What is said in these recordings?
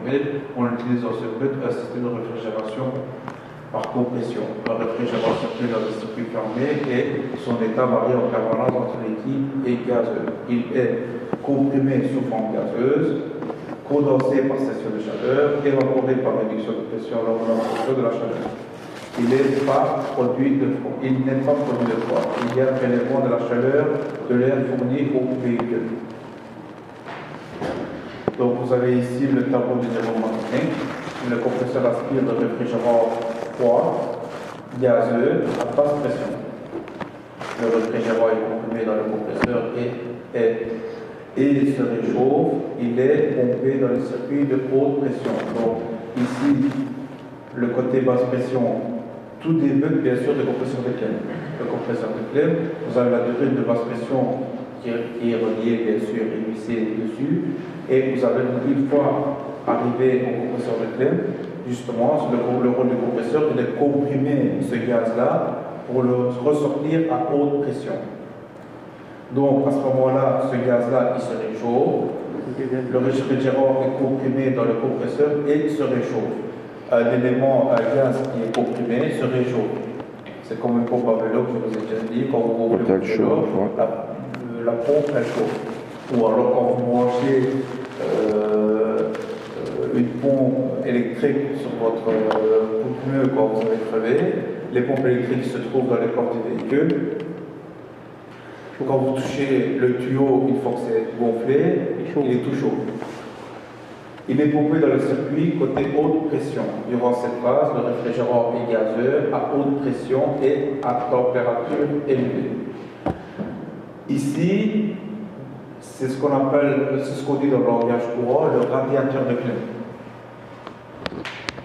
fermée, on utilise dans ce but un système de réfrigération par compression. Un réfrigérateur circule dans un circuit fermé et son état varie en permanence entre liquide et gazeux. Il est comprimé sous forme gazeuse, condensé par session de chaleur, évaporé par réduction de pression lors de l'augmentation de la chaleur. Il n'est pas produit de froid. Il n'est pas produit de froid. Il y a un prélèvement de la chaleur de l'air fourni au véhicule. Donc vous avez ici le tableau du déroulement technique. Le compresseur aspire le réfrigérant froid, gazeux, à basse pression. Le réfrigérant est comprimé dans le compresseur et se réchauffe. Il est pompé dans le circuit de haute pression. Donc ici, le côté basse pression, tout débute bien sûr de compresseur de Klemm. Le compresseur de Klemm, vous avez la durée de basse pression qui est reliée bien sûr et vissée dessus. Et vous avez une fois arrivé au compresseur de Klemm, justement, le rôle du compresseur est de comprimer ce gaz-là pour le ressortir à haute pression. Donc à ce moment-là, ce gaz-là, il se réchauffe. Le réfrigérant est comprimé dans le compresseur et il se réchauffe. L'élément gaz qui est comprimé se réchauffe. C'est comme une pompe à vélo que je vous ai déjà dit. Quand vous ouvrez le vélo, la pompe elle chauffe. Ou alors quand vous branchez une pompe électrique sur votre pneu quand vous avez crevé, les pompes électriques se trouvent dans les portes du véhicule. Quand vous touchez le tuyau, une fois que c'est gonflé, il est tout chaud. Il est pompé dans le circuit côté haute pression. Durant cette phase, le réfrigérant est gazeux à haute pression et à température élevée. Ici, c'est ce qu'on dit dans le langage courant, le radiateur de Klemm.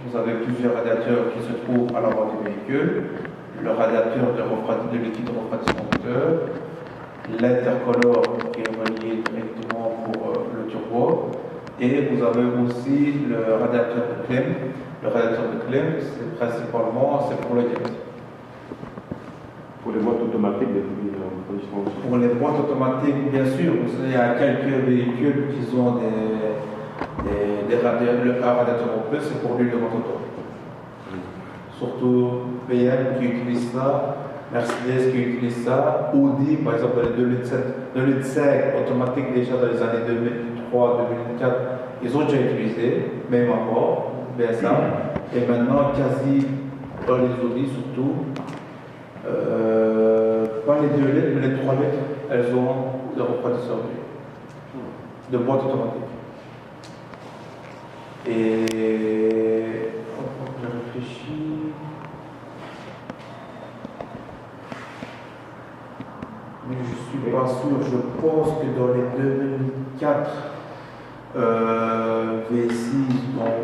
Vous avez plusieurs radiateurs qui se trouvent à l'avant du véhicule. Le radiateur de liquide de refroidissement moteur, l'intercolore qui est relié directement pour le turbo, et vous avez aussi le radiateur de Klemm. Le radiateur de Klemm, c'est principalement pour le gaz. Pour les boîtes automatiques des refroidissement. Pour les boîtes automatiques, bien sûr, il y a quelques véhicules qui ont un radiateur en plus, c'est pour l'huile de moteur. Surtout BM qui utilise ça, Mercedes qui utilise ça, Audi par exemple dans les 2005 automatiques déjà dans les années 2003, 2004, ils ont déjà utilisé, même encore, BSA, et maintenant quasi dans les Audi surtout, pas les 2 litres mais les 3 litres, elles ont le refroidisseur de boîte automatique. Et je réfléchis. Mais je ne suis pas sûr. Je pense que dans les 2004, V6, donc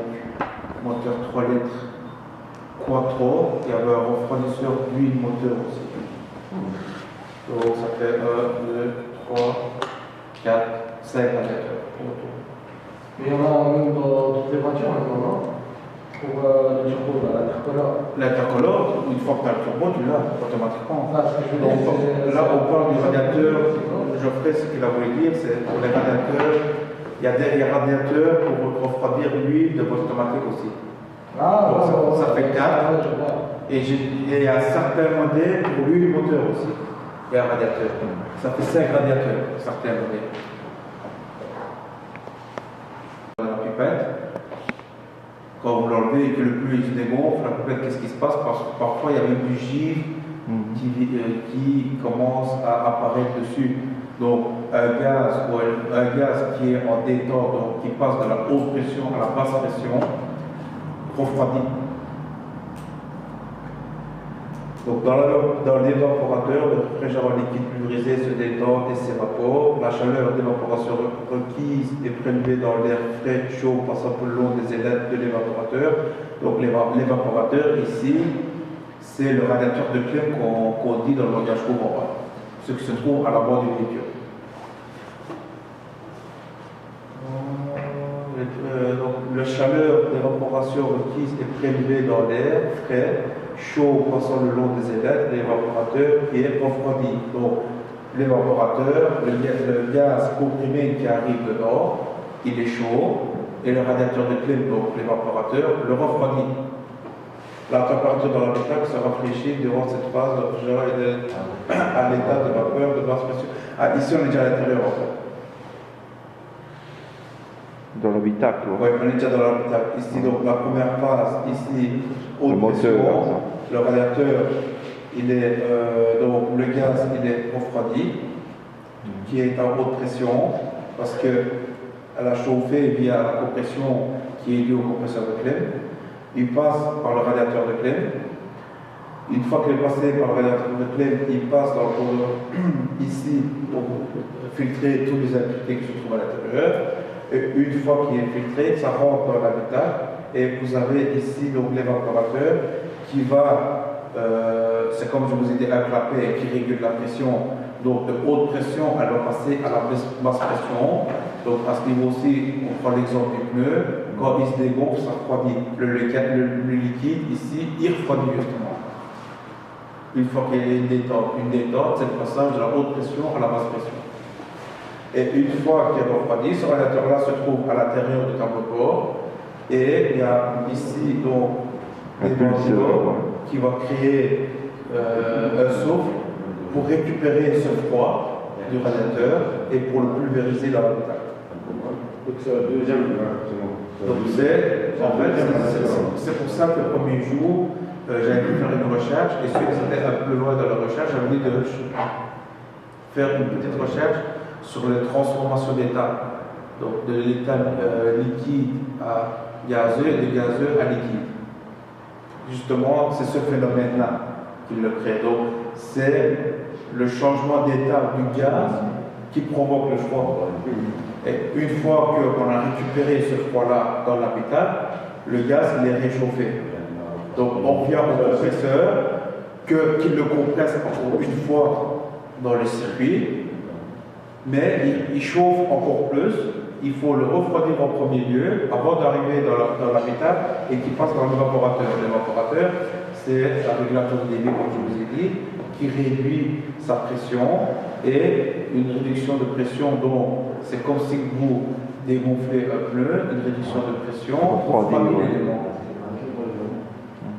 moteur 3 litres, Quattro, il y avait un refroidisseur d'huile moteur aussi. Donc ça fait 1, 2, 3, 4, 5 radiateurs. Mais il y en a même dans toutes les voitures maintenant, non? Pour le turbo, l'intercolore. L'intercolore, une fois que tu as le turbo, tu l'as automatiquement. Ah, ce que je veux Donc, dire, là, on parle du radiateur. Geoffrey, ce qu'il a voulu dire, c'est pour les radiateurs. Il y a des radiateurs pour refroidir l'huile de boîte automatique aussi. Ah, donc, ça fait 4. Et il y a certains modèles pour l'huile moteur aussi. Il y a un radiateur. Ça fait 5 radiateurs, certains modèles. La pipette, quand vous l'enlevez et que le pneu se dégonfle, la pipette, qu'est-ce qui se passe? Parce que parfois il y a même du givre qui commence à apparaître dessus. Donc un gaz qui est en détente, donc qui passe de la haute pression à la basse pression, refroidit. Donc dans l'évaporateur, le réfrigérant liquide pulvérisé se détend et s'évapore. La chaleur d'évaporation requise est prélevée dans l'air frais chaud passant tout le long des ailettes de l'évaporateur. Donc l'évaporateur ici, c'est le radiateur de Klemm qu'on dit dans le langage courant, ce qui se trouve à l'avant du véhicule. Donc la chaleur d'évaporation requise est prélevée dans l'air frais chaud passant le long des ailettes, l'évaporateur qui est refroidi. Donc l'évaporateur, le gaz comprimé qui arrive dedans, il est chaud, et le radiateur de clim, donc l'évaporateur, le refroidit. La température dans l'habitacle se rafraîchit durant cette phase de réfrigération à l'état de vapeur de basse pression. Ah, ici on est déjà à l'intérieur en fait. Dans l'habitacle, Oui, on est déjà dans l'habitacle. Ici, donc la première phase, ici, haute pression, le radiateur, il est, donc le gaz, il est refroidi, qui est à haute pression, parce qu'elle a chauffé via la compression qui est liée au compresseur de clim. Il passe par le radiateur de clim. Une fois qu'il est passé par le radiateur de clim, il passe dans le conducteur ici pour filtrer tous les impuretés qui se trouvent à l'intérieur. Et une fois qu'il est filtré, ça rentre dans l'habitacle. Et vous avez ici donc l'évaporateur qui va, c'est comme je vous ai dit, un clapet qui régule la pression. Donc de haute pression, elle va passer à la basse pression. Donc à ce niveau-ci, on prend l'exemple du pneu. Quand il se dégonfle, ça refroidit. Le liquide ici, il refroidit justement. Une fois qu'il y a une détente, c'est le passage de la haute pression à la basse pression. Et une fois qu'il est refroidi, ce radiateur-là se trouve à l'intérieur du tableau de bord. Et il y a ici donc des ventilos qui va créer un souffle pour récupérer ce froid du radiateur et pour le pulvériser dans l'habitacle. Donc c'est la deuxième. Donc c'est pour ça que le premier jour, j'avais pu faire une recherche, et ceux qui étaient un peu loin dans la recherche, j'avais dit de faire une petite recherche sur les transformations d'état, donc de l'état liquide à gazeux et de gazeux à liquide. Justement, c'est ce phénomène-là qui le crée. Donc, c'est le changement d'état du gaz qui provoque le froid. Et une fois qu'on a récupéré ce froid-là dans l'habitacle, le gaz il est réchauffé. Donc, on revient au compresseur qu'il le compresse encore une fois dans le circuit. Mais il chauffe encore plus, il faut le refroidir en premier lieu avant d'arriver dans l'habitacle et qu'il passe dans l'évaporateur. L'évaporateur, c'est un régulateur de débit, comme je vous ai dit, qui réduit sa pression et une réduction de pression, donc c'est comme si vous dégonflez un pneu, une réduction de pression, refroidit l'élément.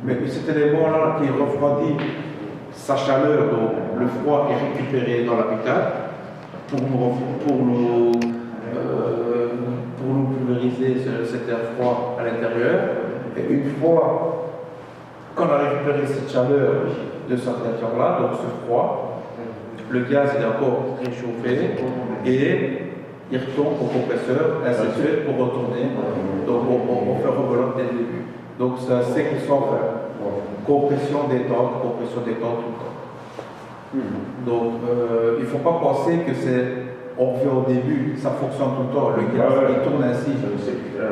Mais cet élément-là qui refroidit sa chaleur, donc le froid est récupéré dans l'habitacle. Pour nous pulvériser cet air froid à l'intérieur. Et une fois qu'on a récupéré cette chaleur de ce radiateur-là, donc ce froid, le gaz est encore réchauffé et il retourne au compresseur, ainsi de suite, pour retourner. Donc on fait rebelote dès le début. Donc c'est un cycle sans fin. Compression, détente tout le temps. Donc, il ne faut pas penser que on revient au début, ça fonctionne tout le temps, le gaz il tourne ainsi.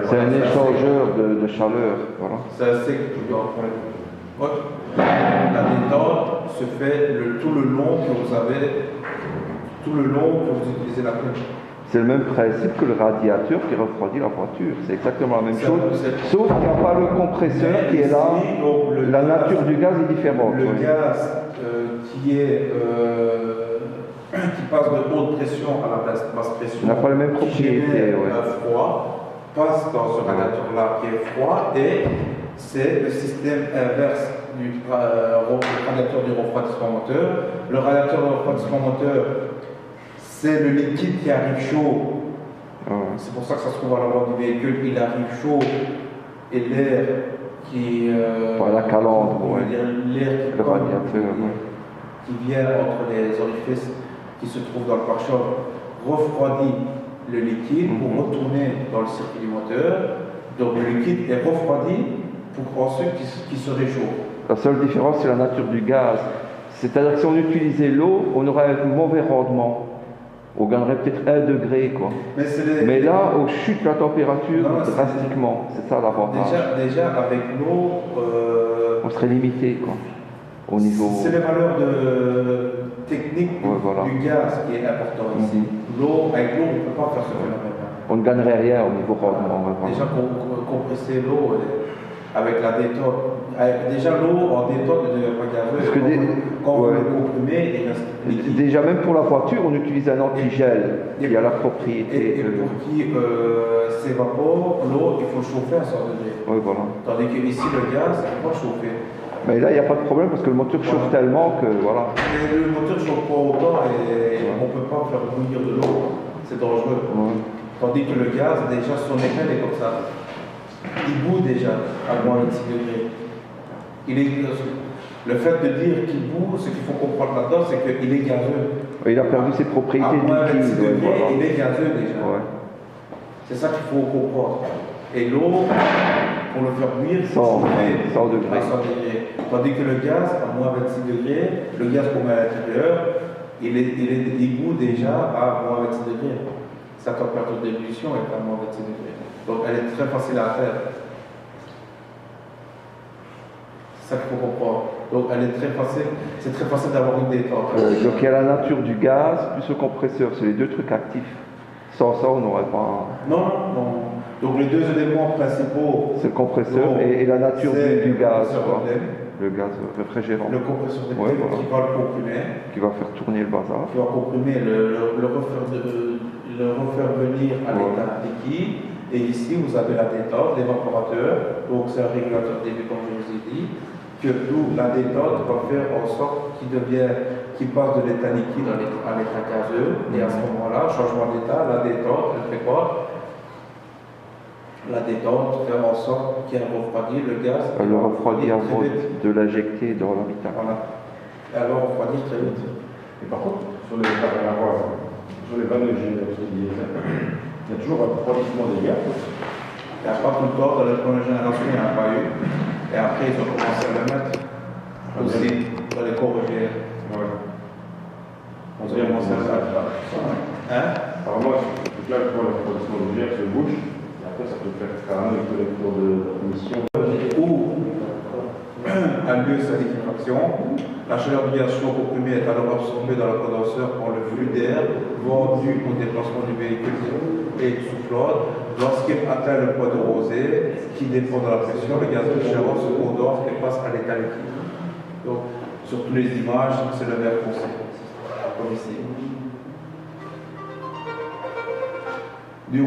C'est un échangeur de chaleur, voilà. C'est un cycle tout le temps. Ouais. La détente se fait tout le long que vous utilisez la clim. C'est le même principe que le radiateur qui refroidit la voiture. C'est exactement la même chose. Sauf qu'il n'y a pas le compresseur qui est là. La nature du gaz est différente. Le gaz qui passe de haute pression à la basse pression. n'a pas les mêmes propriétés. Froid passe dans ce radiateur-là qui est froid et c'est le système inverse du radiateur du refroidissement moteur. Le radiateur du refroidissement moteur, c'est le liquide qui arrive chaud. C'est pour ça que ça se trouve à l'avant du véhicule. Il arrive chaud et l'air qui. La calandre, l'air le radiateur, qui vient entre les orifices qui se trouvent dans le pare-choc refroidit le liquide pour retourner dans le circuit du moteur. Donc le liquide est refroidi pour ensuite qu'il se réchauffe. La seule différence, c'est la nature du gaz. C'est-à-dire que si on utilisait l'eau, on aurait un mauvais rendement. On gagnerait peut-être 1 degré, quoi. Mais là, on chute la température drastiquement. C'est ça l'avantage. Déjà, avec l'eau... on serait limité, quoi. Au niveau... C'est les valeurs techniques du gaz qui est important ici. Avec l'eau, on ne peut pas faire ce phénomène-là. On ne gagnerait rien au niveau rendement. Déjà, compresser l'eau, avec la détente. Déjà, l'eau en détente ne devient pas gazeuse. Quand vous le comprimez, il reste liquide. Déjà, même pour la voiture, on utilise un antigel qui a la propriété. Et pour qu'il s'évapore, l'eau, il faut chauffer à 100 degrés. Oui, voilà. Tandis que ici, le gaz, il ne faut pas chauffer. Mais là, il n'y a pas de problème parce que le moteur chauffe tellement que voilà. Mais le moteur ne chauffe pas autant et on ne peut pas faire bouillir de l'eau. C'est dangereux. Tandis que le gaz, déjà, son effet est comme ça. Il bout déjà à moins 26 degrés. Le fait de dire qu'il bout, ce qu'il faut comprendre là-dedans, c'est qu'il est gazeux. Il a perdu ses propriétés liquides. À moins 26 degrés, voilà. il est gazeux déjà. C'est ça qu'il faut comprendre. Et l'eau, pour le faire bouillir, 100 degrés. À 100 degrés. Tandis que le gaz, à moins 26 degrés, le gaz qu'on met à l'intérieur, il bout déjà à moins 26 degrés. Sa température d'ébullition est à moins 26 degrés. Donc elle est très facile à faire. C'est ça qu'il faut comprendre. Donc elle est très facile, c'est très facile d'avoir une détente. Donc il y a la nature du gaz plus le compresseur, c'est les deux trucs actifs. Sans ça, on n'aurait pas. Non. Donc les deux éléments principaux. C'est le compresseur et la nature du gaz. Le gaz réfrigérant. Le compresseur de voilà. Qui va le comprimer. Qui va faire tourner le bazar. Qui va comprimer, le refaire venir à l'état liquide. Et ici, vous avez la détente, l'évaporateur. Donc c'est un régulateur début, comme je vous ai dit. Que d'où la détente va faire en sorte qu'il passe de l'état liquide à l'état gazeux. Et à ce moment-là, changement d'état, la détente, elle fait quoi? La détente fait en sorte qu'il refroidit le gaz. Elle le refroidit avant de l'injecter dans l'habitat. Voilà. Elle va refroidir très vite. Et par contre, sur les vannes de génération diesel, il y a toujours un refroidissement des gaz. Il n'y a pas tout le temps, dans la première génération, il n'y en a pas eu. Et après, ils ont commencé à le mettre aussi dans les corrigères. Ouais. On a commencé à le mettre. Apparemment, là, je vois le refroidissement du gaz se bouche. Et après, ça peut faire carrément les collecteurs de mission. Ou a lieu sa liquéfaction. La chaleur du gaz chaud comprimé est alors absorbée dans le condenseur par le flux d'air vendu au déplacement du véhicule et soufflante. Lorsqu'il atteint le point de rosée, qui dépend de la pression, le gaz réfrigérant se condense et passe à l'état liquide. Donc, sur toutes les images, c'est le vert foncé, comme ici. Le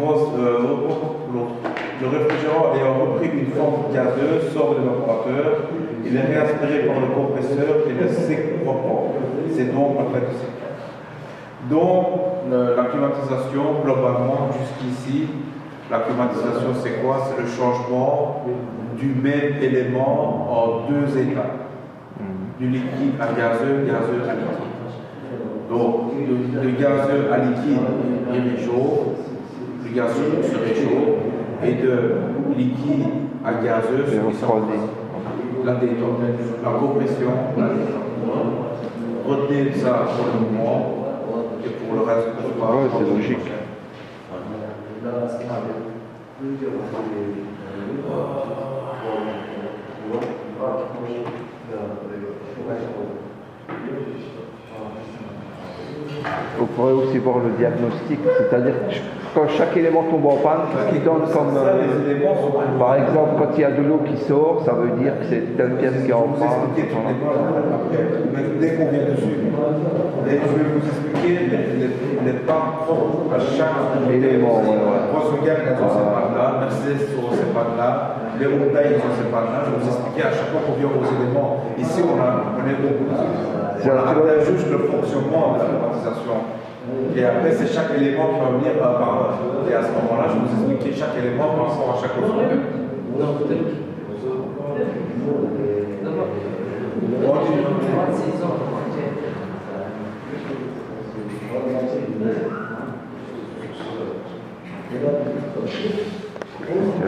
réfrigérant ayant repris une forme gazeuse sort de l'évaporateur, il est réaspiré par le compresseur et le sec propre. C'est donc en fait sec. Donc la climatisation, globalement, jusqu'ici, la climatisation c'est quoi? C'est le changement du même élément en deux états. Du liquide à gazeux, gazeux à liquide. Donc de gazeux à liquide, il réchauffe. Le gazeux se réchauffe et de liquide à gazeux se refroidit. La détente, la compression, la détente. Retenez ça pour le moment et pour le reste de la ouais, c'est logique. On pourrait aussi voir le diagnostic, c'est-à-dire quand chaque élément tombe en panne, ce qui donne comme... par exemple, quand il y a de l'eau qui sort, ça veut dire que c'est telle pièce qui est en panne. Dès qu'on vient dessus. Et je vais vous expliquer les pas propres à chaque élément. Volkswagen, ils ont ces pannes-là, Mercedes, ils ont ces pannes-là, les Hyundai, ils ont ces pannes-là. Je vais vous expliquer à chaque fois qu'on vient aux éléments. Ici, on est beaucoup. On a juste le fonctionnement de la climatisation. Et après, c'est chaque élément qui va venir un par un. Et à ce moment-là, je vais vous expliquer chaque élément par rapport à chaque autre.